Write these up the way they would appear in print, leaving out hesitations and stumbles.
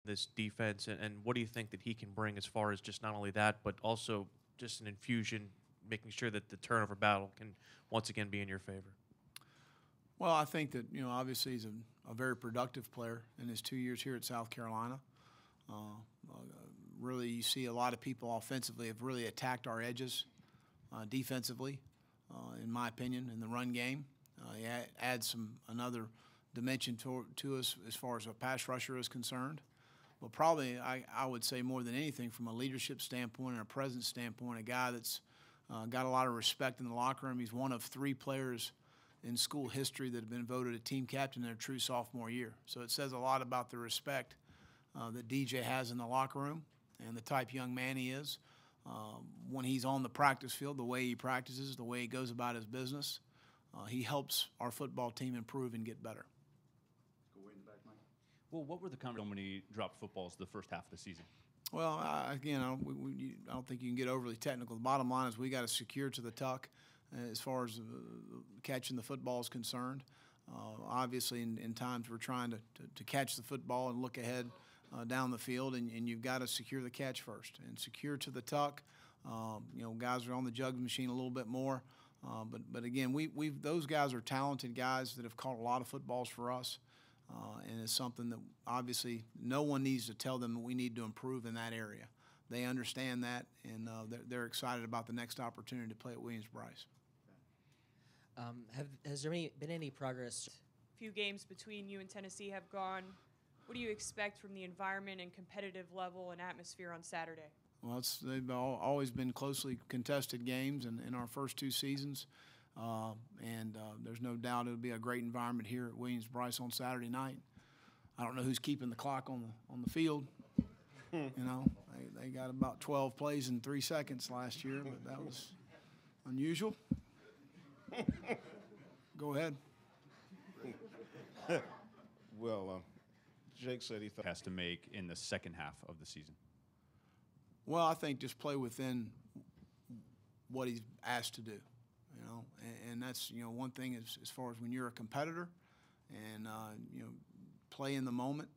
this defense, and what do you think that he can bring as far as just not only that, but also just an infusion, making sure that the turnover battle can once again be in your favor? Well, I think that, obviously he's a very productive player in his 2 years here at South Carolina. Really, you see a lot of people offensively have really attacked our edges defensively, in my opinion, in the run game. He adds another dimension to us as far as a pass rusher is concerned. But probably, I would say more than anything, from a leadership standpoint and a presence standpoint, a guy that's got a lot of respect in the locker room. He's one of 3 players in school history that have been voted a team captain in their true sophomore year. So it says a lot about the respect that DJ has in the locker room and the type young man he is. When he's on the practice field, the way he practices, the way he goes about his business, he helps our football team improve and get better. Go way in the back, Mike. Well, what were the conversations when he dropped footballs the first half of the season? Well, again, I don't think you can get overly technical. The bottom line is we got to secure to the tuck as far as catching the football is concerned. Obviously, in times we're trying to catch the football and look ahead down the field, and you've got to secure the catch first and secure to the tuck. Guys are on the jug machine a little bit more, but again, those guys are talented guys that have caught a lot of footballs for us. And it's something that obviously no one needs to tell them that we need to improve in that area. They understand that, and they're excited about the next opportunity to play at Williams-Brice. Has there been any progress? Few games between you and Tennessee have gone. What do you expect from the environment and competitive level and atmosphere on Saturday? Well, they've always been closely contested games in our first 2 seasons. There's no doubt it'll be a great environment here at Williams-Brice on Saturday night. I don't know who's keeping the clock on the field. They got about 12 plays in 3 seconds last year, but that was unusual. Go ahead. Well, Jake said he Has to make in the second half of the season. Well, I think just play within what he's asked to do. And that's, one thing as far as when you're a competitor and, play in the moment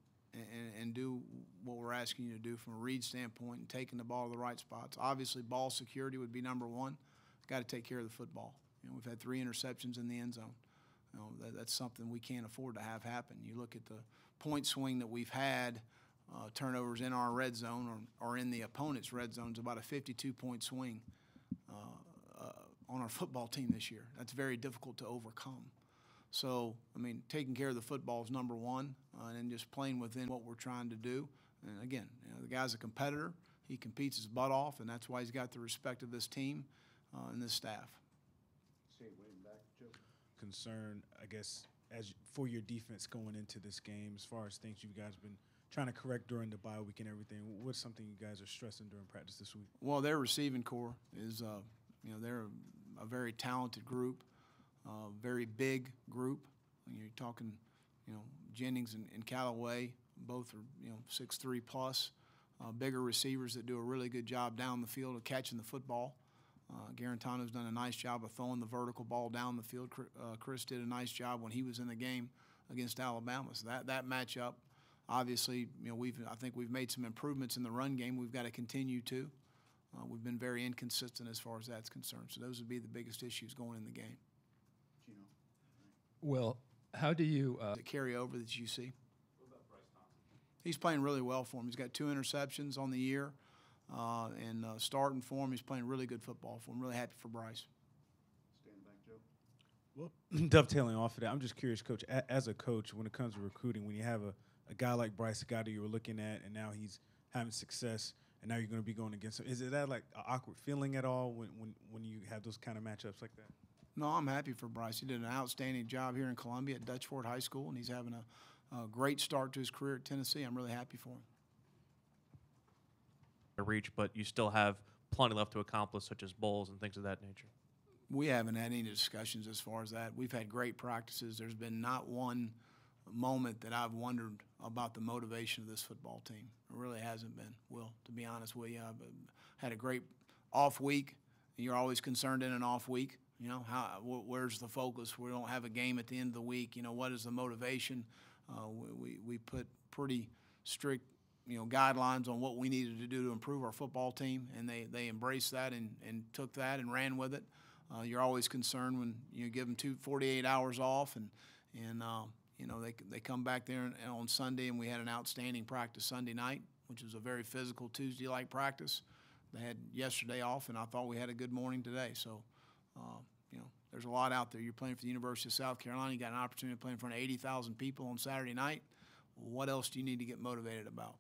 and do what we're asking you to do from a read standpoint and taking the ball to the right spots. Obviously, ball security would be number one. Got to take care of the football. We've had 3 interceptions in the end zone. That's something we can't afford to have happen. You look at the point swing that we've had, turnovers in our red zone or in the opponent's red zone is about a 52-point swing on our football team this year. That's very difficult to overcome. So, taking care of the football is number one, and just playing within what we're trying to do. And again, the guy's a competitor. He competes his butt off, and that's why he's got the respect of this team and this staff. say way in back, Joe. Concern, I guess, for your defense going into this game, as far as things you guys been trying to correct during the bye week and everything? What's something you guys are stressing during practice this week? Well, their receiving core is, they're a very talented group, very big group. You're talking, Jennings and Callaway, both are, 6'3" plus, bigger receivers that do a really good job down the field of catching the football. Garantano's done a nice job of throwing the vertical ball down the field. Chris did a nice job when he was in the game against Alabama. So that matchup, obviously, I think we've made some improvements in the run game. We've got to continue to. We've been very inconsistent as far as that's concerned. So those would be the biggest issues going in the game. Gino. Well, how do you The carryover that you see. What about Bryce Thompson? He's playing really well for him. He's got 2 interceptions on the year. And starting for him, he's playing really good football for him. Really happy for Bryce. Stand back, Joe. Well, dovetailing off of that, I'm just curious, Coach, as a coach, when it comes to recruiting, when you have a guy like Bryce, a guy that you were looking at, and now he's having success, and now you're going to be going against him, is it that like an awkward feeling at all when you have those kind of matchups like that? No, I'm happy for Bryce. He did an outstanding job here in Columbia at Dutch Ford High School, and he's having a great start to his career at Tennessee. I'm really happy for him. Reach, but you still have plenty left to accomplish, such as bowls and things of that nature. We haven't had any discussions as far as that. We've had great practices. There's been not one moment that I've wondered about the motivation of this football team. It really hasn't been, Will, to be honest with you. I've had a great off week. You're always concerned in an off week. Where's the focus? We don't have a game at the end of the week. What is the motivation? We put pretty strict guidelines on what we needed to do to improve our football team, and they embraced that and took that and ran with it. You're always concerned when you give them 48 hours off, and they come back there on Sunday, and we had an outstanding practice Sunday night, which was a very physical Tuesday-like practice. They had yesterday off, and I thought we had a good morning today. So, there's a lot out there. You're playing for the University of South Carolina. You got an opportunity to play in front of 80,000 people on Saturday night. What else do you need to get motivated about?